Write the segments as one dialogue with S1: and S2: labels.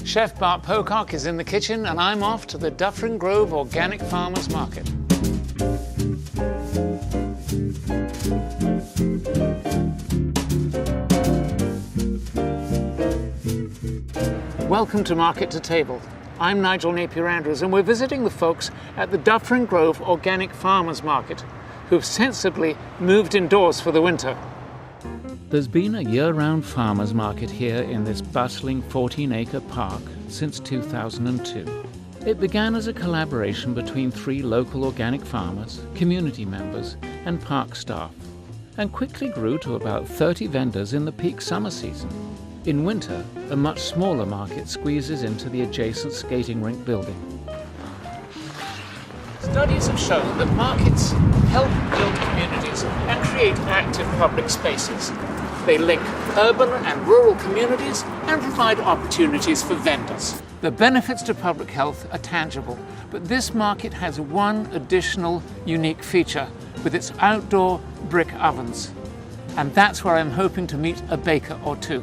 S1: Chef Bart Pocock is in the kitchen and I'm off to the Dufferin Grove Organic Farmers Market. Welcome to Market to Table. I'm Nigel Napier-Andrews and we're visiting the folks at the Dufferin Grove Organic Farmers Market who've sensibly moved indoors for the winter. There's been a year-round farmers market here in this bustling 14-acre park since 2002. It began as a collaboration between 3 local organic farmers, community members and park staff, and quickly grew to about 30 vendors in the peak summer season. In winter, a much smaller market squeezes into the adjacent skating rink building. Studies have shown that markets help build communities and create active public spaces. They link urban and rural communities and provide opportunities for vendors. The benefits to public health are tangible, but this market has one additional unique feature with its outdoor brick ovens. And that's where I'm hoping to meet a baker or two.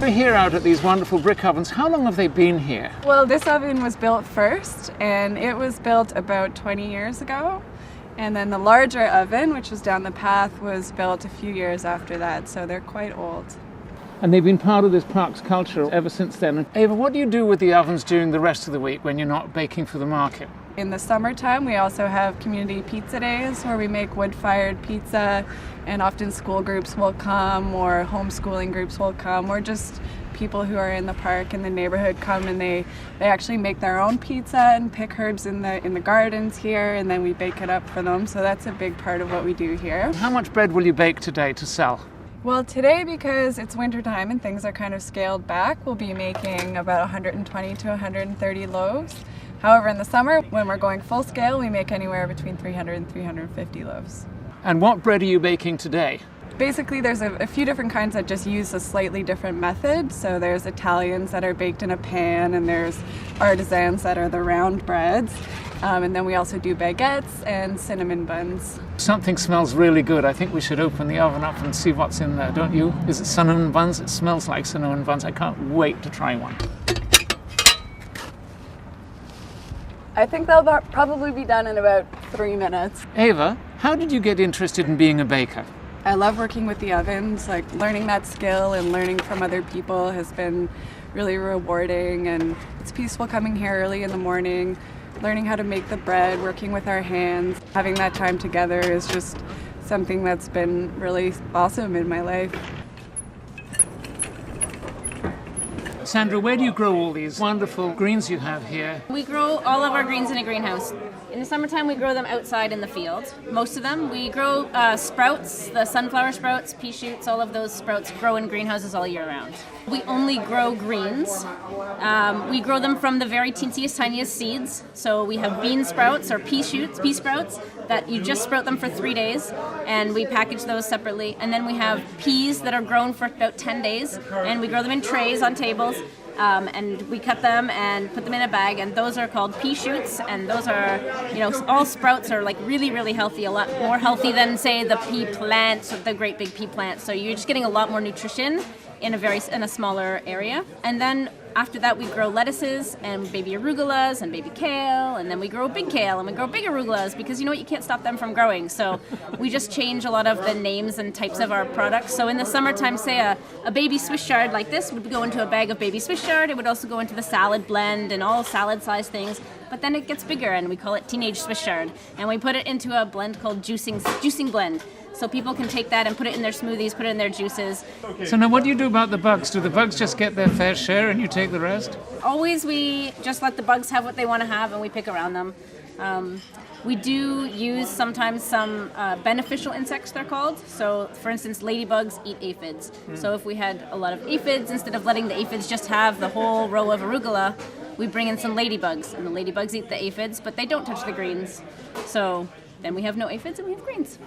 S1: We're here out at these wonderful brick ovens. How long have they been here?
S2: Well, this oven was built first, and it was built about 20 years ago. And then the larger oven, which was down the path, was built a few years after that, so they're quite old.
S1: And they've been part of this park's culture ever since then. And Ava, what do you do with the ovens during the rest of the week when you're not baking for the market?
S2: In the summertime, we also have community pizza days where we make wood-fired pizza, and often school groups will come or homeschooling groups will come, or just people who are in the park in the neighborhood come and they actually make their own pizza and pick herbs in the gardens here, and then we bake it up for them. So that's a big part of what we do here.
S1: How much bread will you bake today to sell?
S2: Well, today, because it's wintertime and things are kind of scaled back, we'll be making about 120 to 130 loaves. However, in the summer, when we're going full scale, we make anywhere between 300 and 350 loaves.
S1: And what bread are you baking today?
S2: Basically, there's a few different kinds that just use a slightly different method. So there's Italians that are baked in a pan, and there's artisans that are the round breads. And then we also do baguettes and cinnamon buns.
S1: Something smells really good. I think we should open the oven up and see what's in there, don't you? Is it cinnamon buns? It smells like cinnamon buns. I can't wait to try one.
S2: I think they'll probably be done in about 3 minutes.
S1: Ava, how did you get interested in being a baker?
S2: I love working with the ovens. Like, learning that skill and learning from other people has been really rewarding, and it's peaceful coming here early in the morning, learning how to make the bread, working with our hands. Having that time together is just something that's been really awesome in my life.
S1: Sandra, where do you grow all these wonderful greens you have here?
S3: We grow all of our greens in a greenhouse. In the summertime, we grow them outside in the field. Most of them. We grow sprouts, the sunflower sprouts, pea shoots, all of those sprouts grow in greenhouses all year round. We only grow greens. We grow them from the very tiniest seeds. So we have bean sprouts or pea sprouts that you just sprout them for 3 days, and we package those separately. And then we have peas that are grown for about 10 days, and we grow them in trays on tables. And we cut them and put them in a bag, and those are called pea shoots, and those are, all sprouts are like really, really healthy, a lot more healthy than, say, the pea plants, the great big pea plants. So you're just getting a lot more nutrition in a smaller area. And then after that, we grow lettuces and baby arugulas and baby kale, and then we grow big kale and we grow big arugulas because you can't stop them from growing. So we just change a lot of the names and types of our products. So in the summertime, say a baby Swiss chard like this would go into a bag of baby Swiss chard. It would also go into the salad blend and all salad-sized things. But then it gets bigger, and we call it teenage Swiss chard. And we put it into a blend called juicing blend. So people can take that and put it in their smoothies, put it in their juices.
S1: So now what do you do about the bugs? Do the bugs just get their fair share and you take the rest?
S3: Always we just let the bugs have what they want to have, and we pick around them. We do use sometimes some beneficial insects, they're called. So, for instance, ladybugs eat aphids. So if we had a lot of aphids, instead of letting the aphids just have the whole row of arugula, we bring in some ladybugs. And the ladybugs eat the aphids, but they don't touch the greens. So then we have no aphids and we have greens.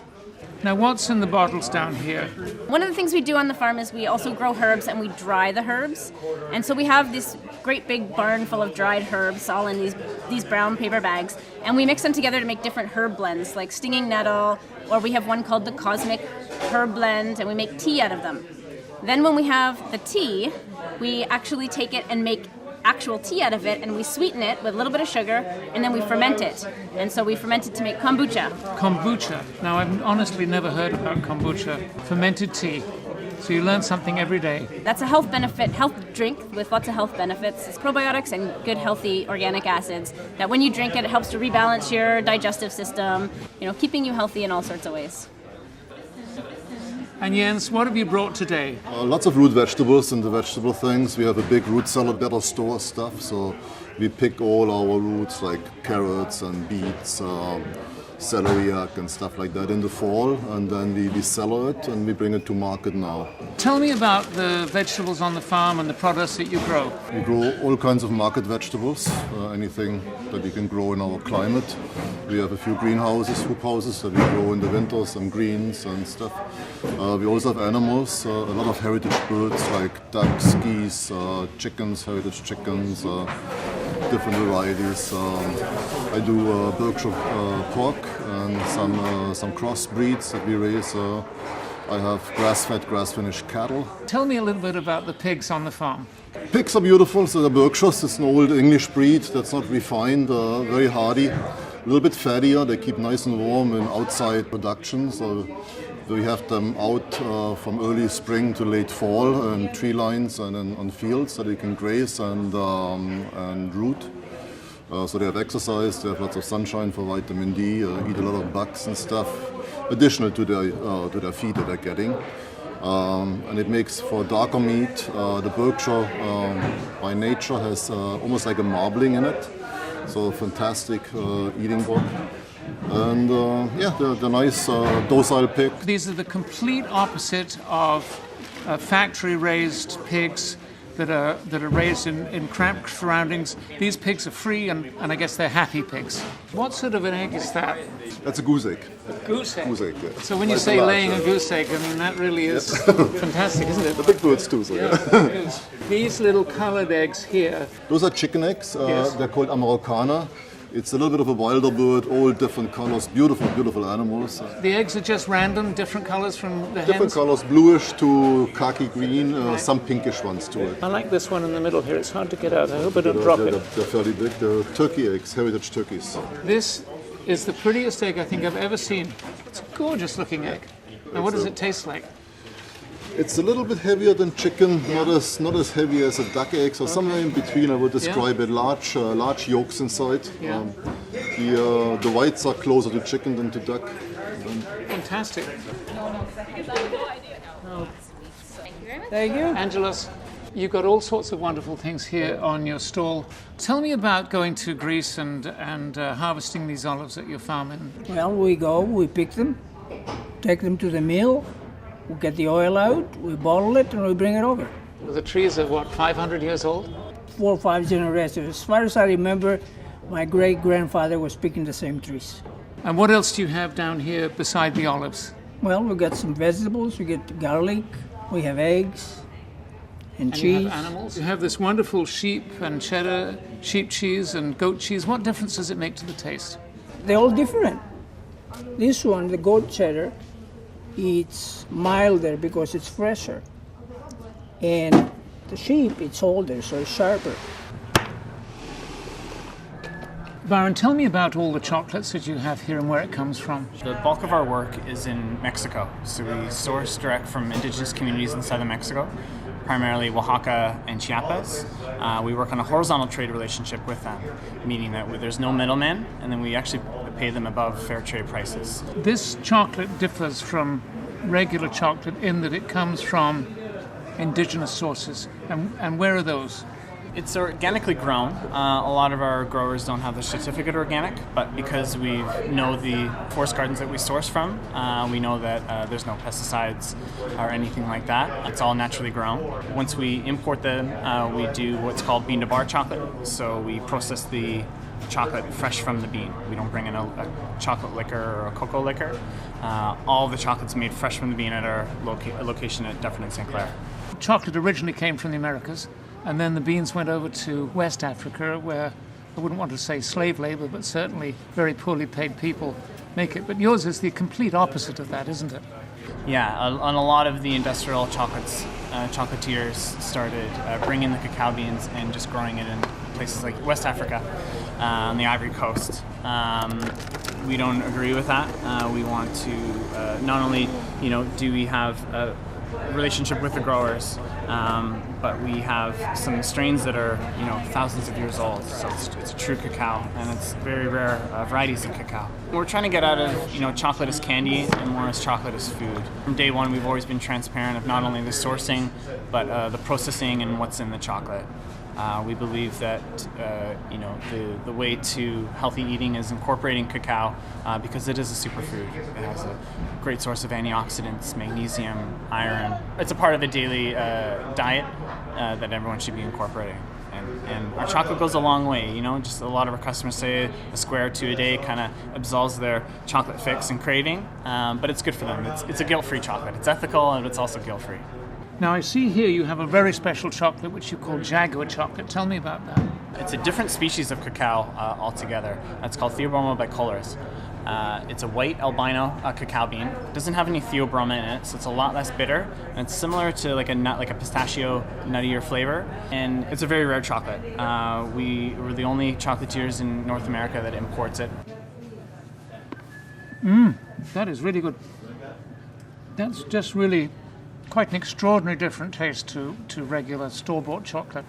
S1: Now, what's in the bottles down here?
S3: One of the things we do on the farm is we also grow herbs, and we dry the herbs. And so we have this great big barn full of dried herbs all in these brown paper bags. And we mix them together to make different herb blends, like stinging nettle, or we have one called the cosmic herb blend, and we make tea out of them. Then when we have the tea, we actually take it and make actual tea out of it, and we sweeten it with a little bit of sugar, and then we ferment it. And so we ferment it to make kombucha.
S1: Kombucha. Now, I've honestly never heard about kombucha. Fermented tea. So you learn something every day.
S3: That's a health drink with lots of health benefits. It's probiotics and good, healthy organic acids that when you drink it, it helps to rebalance your digestive system, keeping you healthy in all sorts of ways.
S1: And Jens, what have you brought today?
S4: Lots of root vegetables and the vegetable things. We have a big root cellar, better store stuff. So we pick all our roots like carrots and beets, celeriac and stuff like that in the fall. And then we cellar it and we bring it to market now.
S1: Tell me about the vegetables on the farm and the produce that you grow.
S4: We grow all kinds of market vegetables, anything that we can grow in our climate. We have a few greenhouses, hoop houses that we grow in the winter, some greens and stuff. We also have animals, a lot of heritage birds like ducks, geese, chickens, heritage chickens, different varieties. I do Berkshire pork and some cross breeds that we raise. I have grass-fed, grass-finished cattle.
S1: Tell me a little bit about the pigs on the farm.
S4: Pigs are beautiful, so the Berkshires. It's an old English breed that's not refined, very hardy, a little bit fattier. They keep nice and warm in outside production. So we have them out from early spring to late fall in tree lines and on fields so they can graze and root. So they have exercise, they have lots of sunshine for vitamin D, eat a lot of bugs and stuff, additional to their feed that they're getting. And it makes for darker meat. The Berkshire by nature has almost like a marbling in it, so fantastic eating dog. And they're nice, docile pig.
S1: These are the complete opposite of factory-raised pigs that are raised in cramped surroundings. These pigs are free, and I guess they're happy pigs. What sort of an egg is that?
S4: That's a goose egg.
S1: Goose egg?
S4: Goose egg, yeah.
S1: So when you say laying a goose egg, I mean, that really is fantastic, isn't it?
S4: The big birds too, so yeah.
S1: These little coloured eggs here.
S4: Those are chicken eggs.
S1: Yes.
S4: They're called Americana. It's a little bit of a wilder bird, all different colors, beautiful, beautiful animals.
S1: The eggs are just random, different colors from the hens?
S4: Different colors, bluish to khaki green, some pinkish ones to it.
S1: I like this one in the middle here. It's hard to get out. I hope I don't drop it.
S4: They're fairly big. They're turkey eggs, heritage turkeys.
S1: This is the prettiest egg I think I've ever seen. It's a gorgeous looking egg. Now what does it taste like?
S4: It's a little bit heavier than chicken, not as heavy as a duck egg, so somewhere in between I would describe it. Large yolks inside.
S1: Yeah.
S4: The whites are closer to chicken than to duck.
S1: Fantastic.
S2: Thank you.
S1: Angelos, you've got all sorts of wonderful things here on your stall. Tell me about going to Greece and harvesting these olives at your farm.
S5: Well, we pick them, take them to the mill, we get the oil out, we bottle it, and we bring it over.
S1: The trees are, 500 years old?
S5: 4 or 5 generations. As far as I remember, my great-grandfather was picking the same trees.
S1: And what else do you have down here beside the olives?
S5: Well, we got some vegetables, we get garlic, we have eggs, and cheese.
S1: You have animals? You have this wonderful sheep and cheddar, sheep cheese and goat cheese. What difference does it make to the taste?
S5: They're all different. This one, the goat cheddar, it's milder because it's fresher. And the sheep, it's older, so it's sharper.
S1: Byron, tell me about all the chocolates that you have here and where it comes from.
S6: The bulk of our work is in Mexico. So we source direct from indigenous communities in southern Mexico, primarily Oaxaca and Chiapas. We work on a horizontal trade relationship with them, meaning that there's no middleman, and then we actually pay them above fair trade prices.
S1: This chocolate differs from regular chocolate in that it comes from indigenous sources. And where are those?
S6: It's organically grown. A lot of our growers don't have the certificate organic, but because we know the forest gardens that we source from, we know that there's no pesticides or anything like that. It's all naturally grown. Once we import them, we do what's called bean to bar chocolate. So we process the chocolate fresh from the bean. We don't bring in a chocolate liquor or a cocoa liquor. All the chocolate's made fresh from the bean at our location at Dufferin in St. Clair.
S1: Chocolate originally came from the Americas, and then the beans went over to West Africa, where I wouldn't want to say slave labor, but certainly very poorly paid people make it. But yours is the complete opposite of that, isn't it?
S6: Yeah, and a lot of the industrial chocolatiers started bringing the cacao beans and just growing it in places like West Africa, on the Ivory Coast. We don't agree with that. We want to not only, do we have a relationship with the growers, but we have some strains that are, thousands of years old. So it's a true cacao, and it's very rare varieties of cacao. We're trying to get out of, chocolate as candy and more as chocolate as food. From day one, we've always been transparent of not only the sourcing, but the processing and what's in the chocolate. We believe that the way to healthy eating is incorporating cacao because it is a superfood. It has a great source of antioxidants, magnesium, iron. It's a part of the daily diet that everyone should be incorporating. And our chocolate goes a long way. Just a lot of our customers say a square or two a day kind of absolves their chocolate fix and craving, but it's good for them. It's a guilt-free chocolate. It's ethical, and it's also guilt-free.
S1: Now I see here you have a very special chocolate which you call Jaguar chocolate. Tell me about that.
S6: It's a different species of cacao altogether. It's called Theobroma bicolores. It's a white albino cacao bean. It doesn't have any theobroma in it, so it's a lot less bitter. And it's similar to like a nut, like a pistachio nuttier flavor. And it's a very rare chocolate. We're the only chocolatiers in North America that imports it.
S1: That is really good. That's just really quite an extraordinary different taste to regular store-bought chocolate.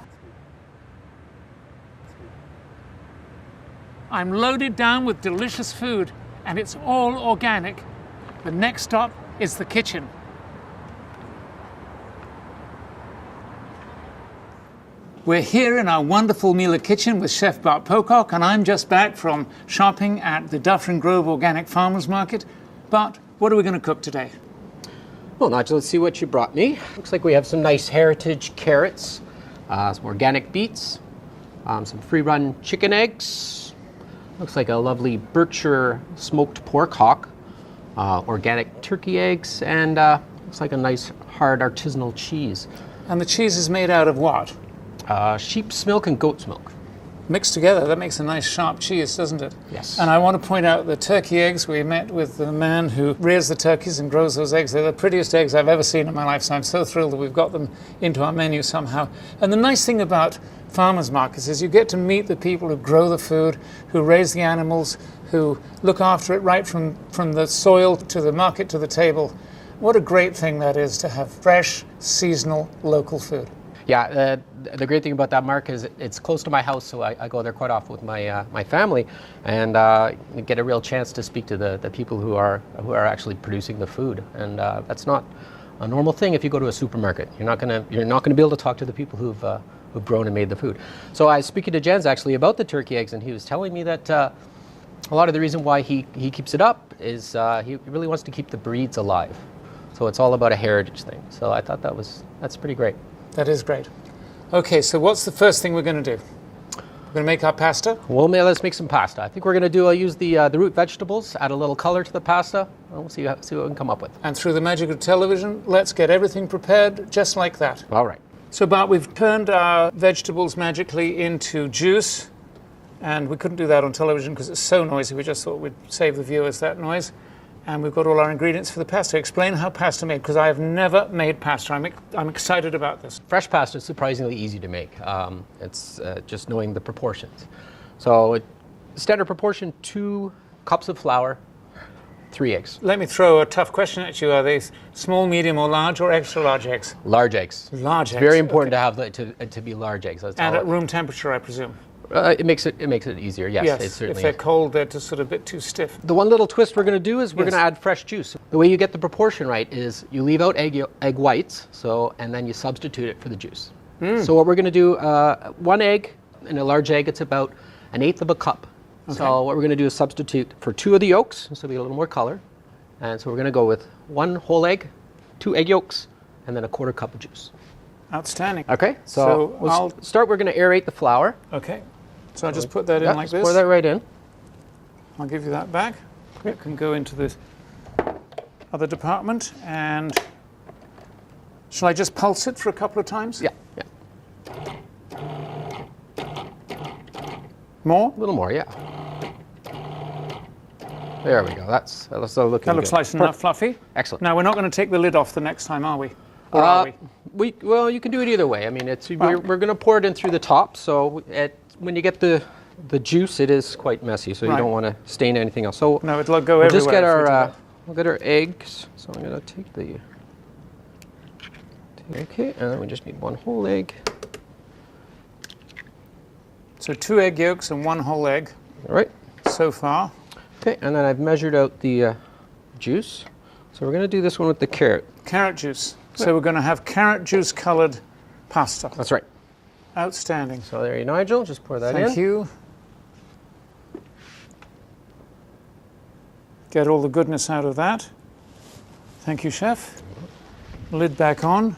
S1: I'm loaded down with delicious food, and it's all organic. The next stop is the kitchen. We're here in our wonderful Miele kitchen with Chef Bart Pocock, and I'm just back from shopping at the Dufferin Grove Organic Farmers Market. Bart, what are we going to cook today?
S7: Well, Nigel, let's see what you brought me. Looks like we have some nice heritage carrots, some organic beets, some free-run chicken eggs. Looks like a lovely Berkshire smoked pork hock, organic turkey eggs, and looks like a nice hard artisanal cheese.
S1: And the cheese is made out of what?
S7: Sheep's milk and goat's milk.
S1: Mixed together, that makes a nice sharp cheese, doesn't it?
S7: Yes.
S1: And I want to point out the turkey eggs. We met with the man who rears the turkeys and grows those eggs. They're the prettiest eggs I've ever seen in my life, so I'm so thrilled that we've got them into our menu somehow. And the nice thing about farmers markets is you get to meet the people who grow the food, who raise the animals, who look after it right from the soil to the market to the table. What a great thing that is to have fresh, seasonal, local food.
S7: Yeah, the great thing about that market is it's close to my house, so I go there quite often with my family, and get a real chance to speak to the people who are actually producing the food, and that's not a normal thing if you go to a supermarket. You're not gonna be able to talk to the people who've grown and made the food. So I was speaking to Jens actually about the turkey eggs, and he was telling me that a lot of the reason why he keeps it up is he really wants to keep the breeds alive. So it's all about a heritage thing. So I thought that's pretty great.
S1: That is great. Okay, so what's the first thing we're going to do? We're going to make our pasta?
S7: Well, let's make some pasta. I think we're going to use the root vegetables, add a little color to the pasta, and we'll see what we can come up with.
S1: And through the magic of television, let's get everything prepared just like that.
S7: All right.
S1: So Bart, we've turned our vegetables magically into juice, and we couldn't do that on television because it's so noisy. We just thought we'd save the viewers that noise. And we've got all our ingredients for the pasta. Explain how pasta made, because I have never made pasta. I'm excited about this.
S7: Fresh pasta is surprisingly easy to make. It's just knowing the proportions. So standard proportion, 2 cups of flour, 3 eggs.
S1: Let me throw a tough question at you. Are they small, medium, or large, or extra large eggs?
S7: Large eggs.
S1: Large eggs.
S7: It's very important to have to be large eggs.
S1: And at room temperature, I presume.
S7: It makes it easier. Yes, it certainly
S1: if they're
S7: is.
S1: cold, they're just sort of a bit too stiff.
S7: The one little twist we're going to do is we're going to add fresh juice. The way you get the proportion right is you leave out egg whites, and then you substitute it for the juice. So what we're going to do, 1 egg in a large egg, it's about 1/8 of a cup. Okay. So what we're going to do is substitute for 2 of the yolks, so we get a little more color. And so we're going to go with 1 whole egg, 2 egg yolks, and then 1/4 cup of juice.
S1: Outstanding.
S7: Okay, so we'll start. We're going to aerate the flour.
S1: Okay. So I'll just put that in like this?
S7: Pour that right in.
S1: I'll give you that back. It can go into this other department. And shall I just pulse it for a couple of times?
S7: Yeah.
S1: More?
S7: A little more, yeah. There we go. That's looking good.
S1: That looks nice enough, fluffy.
S7: Excellent.
S1: Now, we're not going to take the lid off the next time, are we? Or are we?
S7: Well, you can do it either way. I mean, we're going to pour it in through the top, so when you get the juice, it is quite messy, so you don't want to stain anything else. So
S1: no, it'll go everywhere.
S7: We'll just get we'll get our eggs. So I'm going to take the. Okay, and then we just need 1 whole egg.
S1: So 2 egg yolks and 1 whole egg.
S7: All right.
S1: So far.
S7: Okay, and then I've measured out the juice. So we're going to do this one with the carrot.
S1: Carrot juice. So we're going to have carrot juice colored pasta.
S7: That's right.
S1: Outstanding.
S7: So there you go, Nigel. Just pour that in.
S1: Thank you. Get all the goodness out of that. Thank you, chef. Lid back on.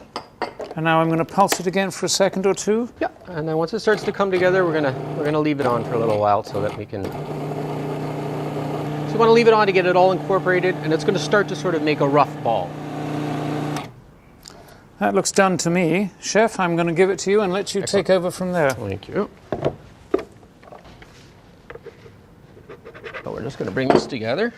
S1: And now I'm going to pulse it again for a second or two.
S7: Yeah, and then once it starts to come together, we're gonna leave it on for a little while so that we can. So you want to leave it on to get it all incorporated, and it's going to start to sort of make a rough ball.
S1: That looks done to me, chef. I'm going to give it to you and let you take over from there.
S7: Thank you. So we're just going to bring this together.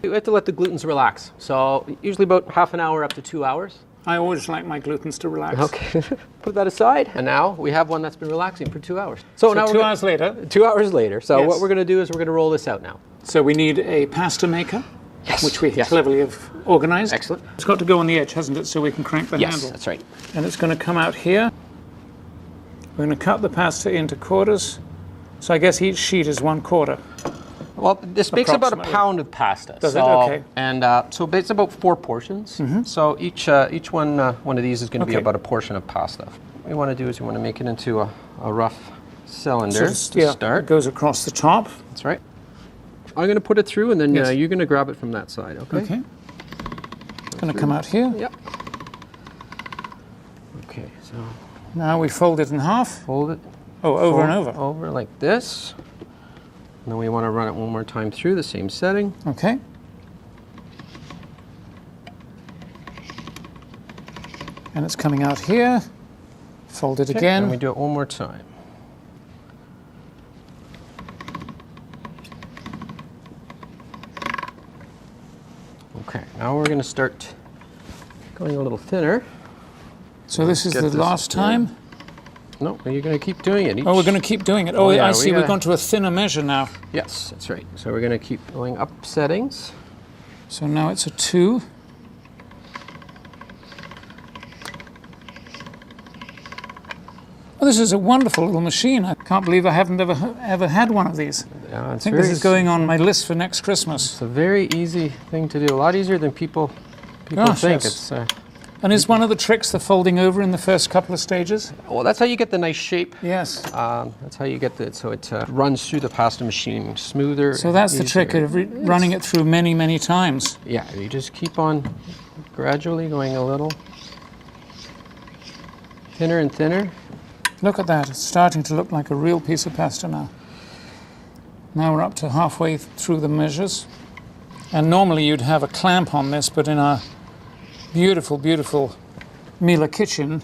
S7: We have to let the glutens relax. So usually about half an hour up to 2 hours.
S1: I always like my glutens to relax.
S7: Okay, put that aside. And now we have one that's been relaxing for 2 hours. So now
S1: 2 hours later.
S7: 2 hours later. So
S1: Yes.
S7: what we're going to do is we're going to roll this out now.
S1: So we need a pasta maker,
S7: Yes.
S1: which we
S7: Yes.
S1: cleverly have organized.
S7: Excellent.
S1: It's got to go on the edge, hasn't it, so we can crank the
S7: Yes,
S1: handle.
S7: that's right.
S1: And it's going to come out here. We're going to cut the pasta into quarters. So I guess each sheet is 1/4.
S7: Well, this makes about a
S1: Approximately.
S7: pound of pasta.
S1: Does it? Okay.
S7: And so it's about 4 portions. So each one of these is going to be
S1: Okay.
S7: about a portion of pasta. What we want to do is we want to make it into a rough cylinder
S1: So
S7: to
S1: just, yeah,
S7: start.
S1: it goes across the top.
S7: That's right. I'm going to put it through, and then
S1: Yes.
S7: you're going to grab it from that side. Okay.
S1: Okay. It's going to come out here.
S7: Yep. Okay. So
S1: Now we fold it in half.
S7: fold it.
S1: Oh, over
S7: fold
S1: and over.
S7: Over like this. And then we want to run it one more time through the same setting.
S1: Okay. And it's coming out here. Fold it
S7: And we
S1: again.
S7: do it one more time. Okay, now we're going to start going a little thinner.
S1: So this is
S7: Get
S1: the
S7: this
S1: last
S7: in.
S1: time.
S7: No, you're going to keep doing it.
S1: Oh, we're going to keep doing it. Oh,
S7: yeah,
S1: I
S7: we
S1: see. We've
S7: gotta-
S1: gone to a thinner measure now.
S7: Yes, that's right. So we're going to keep going up settings.
S1: So now it's a 2. Oh, this is a wonderful little machine. I can't believe I haven't ever had one of these.
S7: Yeah,
S1: I
S7: it's
S1: think this is going on my list for next Christmas.
S7: It's a very easy thing to do. A lot easier than people
S1: Gosh,
S7: think.
S1: yes.
S7: It's
S1: And is one of the tricks the folding over in the first couple of stages?
S7: well, that's how you get the nice shape.
S1: Yes.
S7: That's how you get it so it runs through the pasta machine smoother.
S1: So that's the
S7: easier.
S1: trick of running it through many, many times.
S7: Yeah, you just keep on gradually going a little thinner and thinner.
S1: Look at that. It's starting to look like a real piece of pasta now. Now we're up to halfway through the measures. And normally you'd have a clamp on this, but in our beautiful, beautiful Miele kitchen,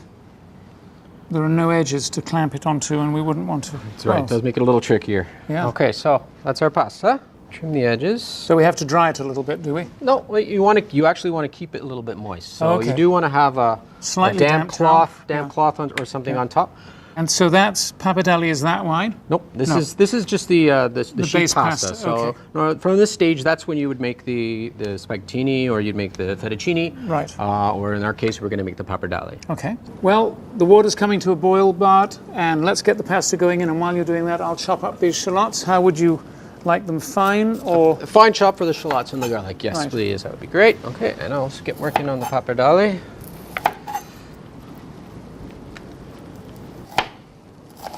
S1: there are no edges to clamp it onto, and we wouldn't want to.
S7: That's right. It does make it a little trickier.
S1: Yeah.
S7: Okay, so that's our pasta. Trim the edges.
S1: So we have to dry it a little bit, do we?
S7: No, you actually want to keep it a little bit moist. So
S1: Okay.
S7: you do want to have a
S1: Slightly
S7: damp
S1: damp
S7: cloth,
S1: towel.
S7: damp
S1: Yeah.
S7: cloth or something on top.
S1: And so that's pappardelle is that wide?
S7: Nope, this
S1: No.
S7: is just the sheet
S1: base
S7: pasta.
S1: pasta,
S7: So
S1: okay.
S7: from this stage, that's when you would make the spaghettini, or you'd make the fettuccine.
S1: Right.
S7: Or in our case, we're going to make the pappardelle.
S1: Okay. Well, the water's coming to a boil, Bart, and let's get the pasta going in. And while you're doing that, I'll chop up these shallots. How would you like them, fine or?
S7: A fine chop for the shallots and the garlic. Yes,
S1: Right.
S7: please. That would be great. Okay, and I'll just get working on the pappardelle.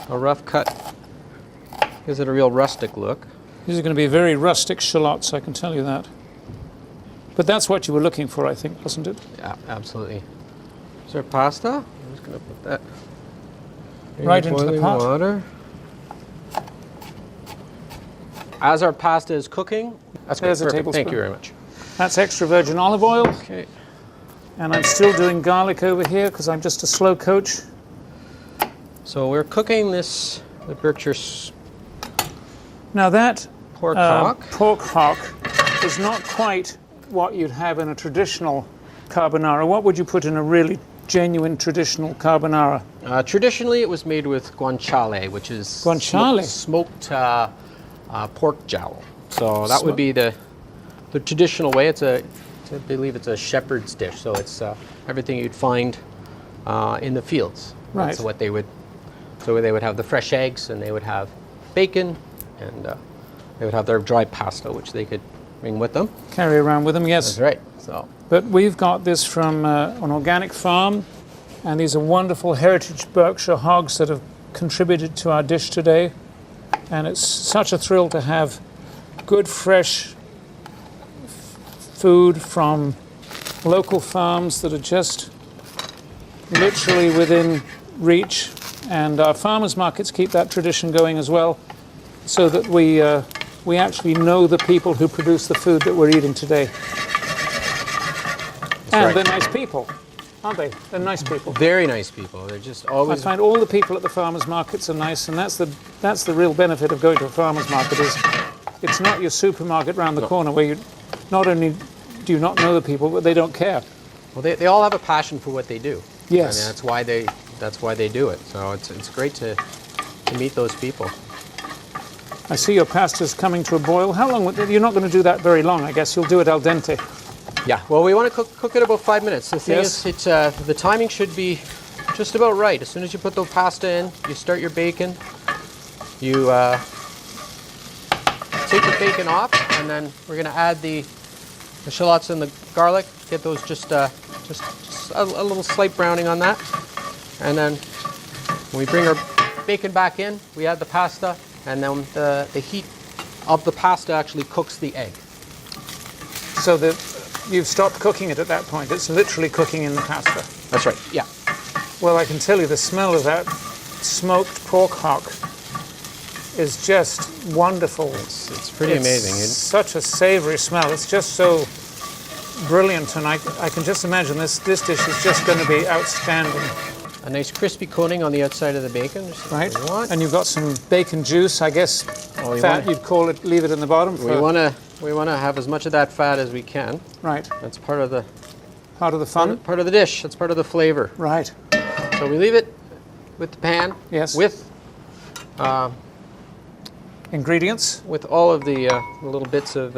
S7: A rough cut gives it a real rustic look.
S1: These are going to be very rustic shallots, I can tell you that. But that's what you were looking for, I think, wasn't it?
S7: Yeah, absolutely. Is there pasta? I'm just going to put that
S1: Right into the
S7: boiling
S1: pot.
S7: water. As our pasta is cooking, that's
S1: There's a
S7: perfect.
S1: tablespoon.
S7: Thank you very much.
S1: That's extra virgin olive oil.
S7: Okay.
S1: And I'm still doing garlic over here because I'm just a slow coach.
S7: So we're cooking the Berkshire.
S1: Now that pork hock is not quite what you'd have in a traditional carbonara. What would you put in a really genuine traditional carbonara?
S7: Traditionally, it was made with guanciale, which is smoked pork jowl. So that would be the traditional way. I believe it's a shepherd's dish. So it's everything you'd find in the fields.
S1: Right.
S7: That's what they would. So they would have the fresh eggs, and they would have bacon, and they would have their dry pasta, which they could bring with them.
S1: Carry around with them, yes.
S7: That's right. So.
S1: But we've got this from an organic farm, and these are wonderful heritage Berkshire hogs that have contributed to our dish today. And it's such a thrill to have good, fresh food from local farms that are just literally within reach. And our farmers markets keep that tradition going as well, so that we actually know the people who produce the food that we're eating today. And they're nice people, aren't they? They're nice people.
S7: Very nice people. They're just always.
S1: I find all the people at the farmers markets are nice, and that's the real benefit of going to a farmers market. Is it's not your supermarket round the corner where you not only do you not know the people, but they don't care.
S7: Well, they all have a passion for what they do.
S1: Yes,
S7: and that's why they do it. So it's great to meet those people.
S1: I see your pasta's coming to a boil. How long? You're not going to do that very long, I guess. You'll do it al dente.
S7: Yeah. Well, we want to cook it about 5 minutes. The thing is, the timing should be just about right. As soon as you put the pasta in, you start your bacon. You take the bacon off, and then we're going to add the shallots and the garlic. Get those just a little slight browning on that, and then when we bring our bacon back in, we add the pasta, and then the heat of the pasta actually cooks the egg.
S1: So you've stopped cooking it at that point. It's literally cooking in the pasta.
S7: That's right. Yeah.
S1: Well, I can tell you the smell of that smoked pork hock is just wonderful.
S7: It's pretty amazing.
S1: It's such a savory smell. It's just so brilliant, and I can just imagine this dish is just going to be outstanding.
S7: A nice crispy coating on the outside of the bacon.
S1: Right. And you've got some bacon juice, I guess. Fat, you'd call it. Leave it in the bottom.
S7: We want to have as much of that fat as we can.
S1: Right.
S7: That's part of the
S1: fun.
S7: Part of the dish. That's part of the flavor.
S1: Right.
S7: So we leave it with the pan.
S1: Yes.
S7: With
S1: ingredients.
S7: With all of the little bits of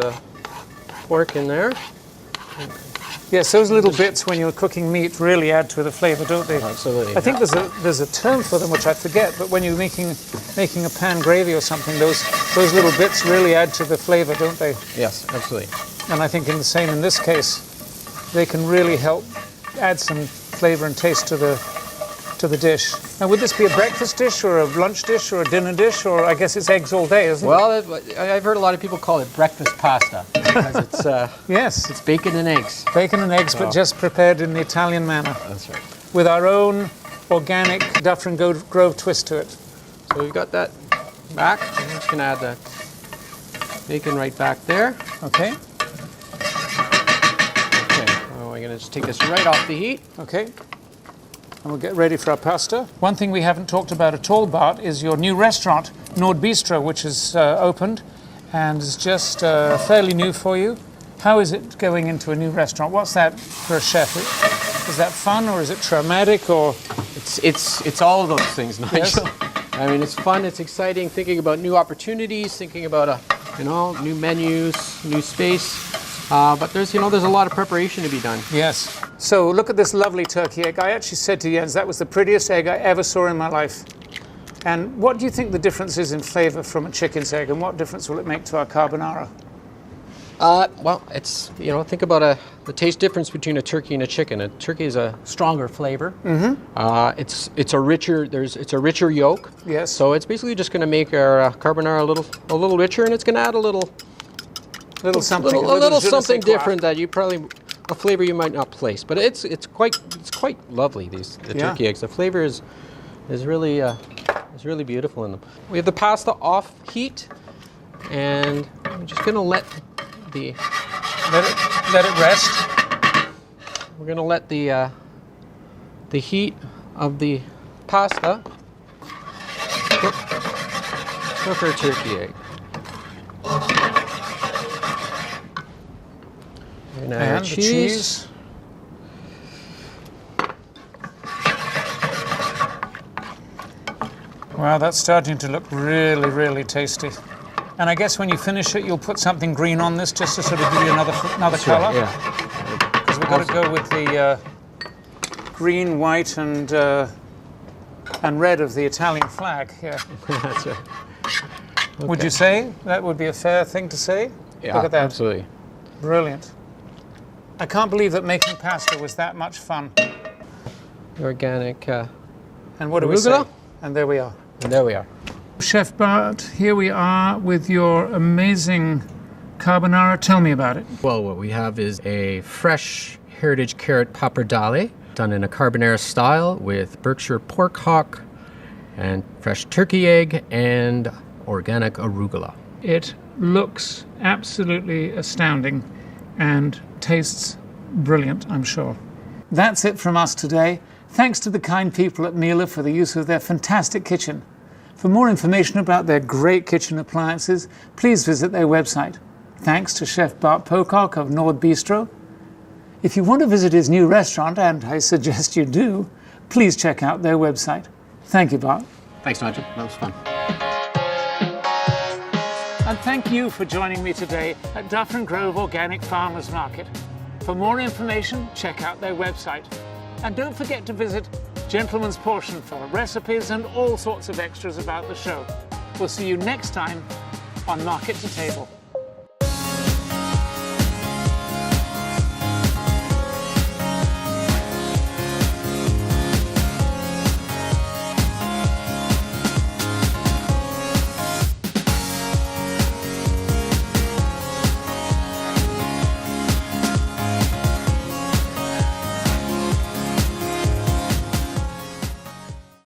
S7: pork in there.
S1: Yes, those little bits when you're cooking meat really add to the flavor, don't they?
S7: Absolutely.
S1: I think there's a term for them which I forget, but when you're making a pan gravy or something, those little bits really add to the flavor, don't they?
S7: Yes, absolutely.
S1: And I think in this case, they can really help add some flavor and taste to the dish. Now, would this be a breakfast dish or a lunch dish or a dinner dish, or I guess it's eggs all day, isn't it?
S7: Well, I've heard a lot of people call it breakfast pasta because it's
S1: yes,
S7: it's bacon and eggs.
S1: Bacon and eggs, but just prepared in the Italian manner.
S7: That's right.
S1: With our own organic Dufferin Grove twist to it.
S7: So we've got that back. I'm just going to add the bacon right back there.
S1: Okay.
S7: Okay. So we're going to just take this right off the heat.
S1: Okay. And we'll get ready for our pasta. One thing we haven't talked about at all, Bart, is your new restaurant, Nord Bistro, which has opened and is just fairly new for you. How is it going into a new restaurant? What's that for a chef? Is that fun, or is it traumatic, or?
S7: It's all of those things, Nigel.
S1: Yes.
S7: I mean, it's fun, it's exciting, thinking about new opportunities, thinking about new menus, new space. But there's a lot of preparation to be done.
S1: Yes. So look at this lovely turkey egg. I actually said to Jens, that was the prettiest egg I ever saw in my life. And what do you think the difference is in flavor from a chicken's egg, and what difference will it make to our carbonara?
S7: Well, it's, think about the taste difference between a turkey and a chicken. A turkey is a stronger flavor. Mm-hmm. It's a richer yolk.
S1: Yes.
S7: So it's basically just going to make our carbonara a little richer, and it's going to add a little something different that you probably a flavor you might not place. But it's quite lovely. The turkey eggs. The flavor is really beautiful in them. We have the pasta off heat, and we're just going to let it
S1: rest.
S7: We're going to let the heat of the pasta cook our turkey egg. And,
S1: And the cheese. Wow, that's starting to look really, really tasty. And I guess when you finish it, you'll put something green on this just to sort of give you another colour.
S7: Right, yeah.
S1: Because we've got to go with the green, white, and red of the Italian flag here.
S7: That's right. Okay.
S1: Would you say that would be a fair thing to say?
S7: Yeah,
S1: Look at that.
S7: absolutely.
S1: Brilliant. I can't believe that making pasta was that much fun.
S7: Organic.
S1: And what do we say?
S7: arugula?
S1: And there we are.
S7: And there we are.
S1: Chef Bart, here we are with your amazing carbonara. Tell me about it.
S7: Well, what we have is a fresh heritage carrot pappardelle done in a carbonara style with Berkshire pork hock and fresh turkey egg and organic arugula.
S1: It looks absolutely astounding and tastes brilliant, I'm sure. That's it from us today. Thanks to the kind people at Miele for the use of their fantastic kitchen. For more information about their great kitchen appliances, please visit their website. Thanks to Chef Bart Pocock of Nord Bistro. If you want to visit his new restaurant, and I suggest you do, please check out their website. Thank you, Bart.
S7: Thanks, Nigel. That was fun.
S1: And thank you for joining me today at Dufferin Grove Organic Farmers Market. For more information, check out their website. And don't forget to visit Gentleman's Portion for recipes and all sorts of extras about the show. We'll see you next time on Market to Table.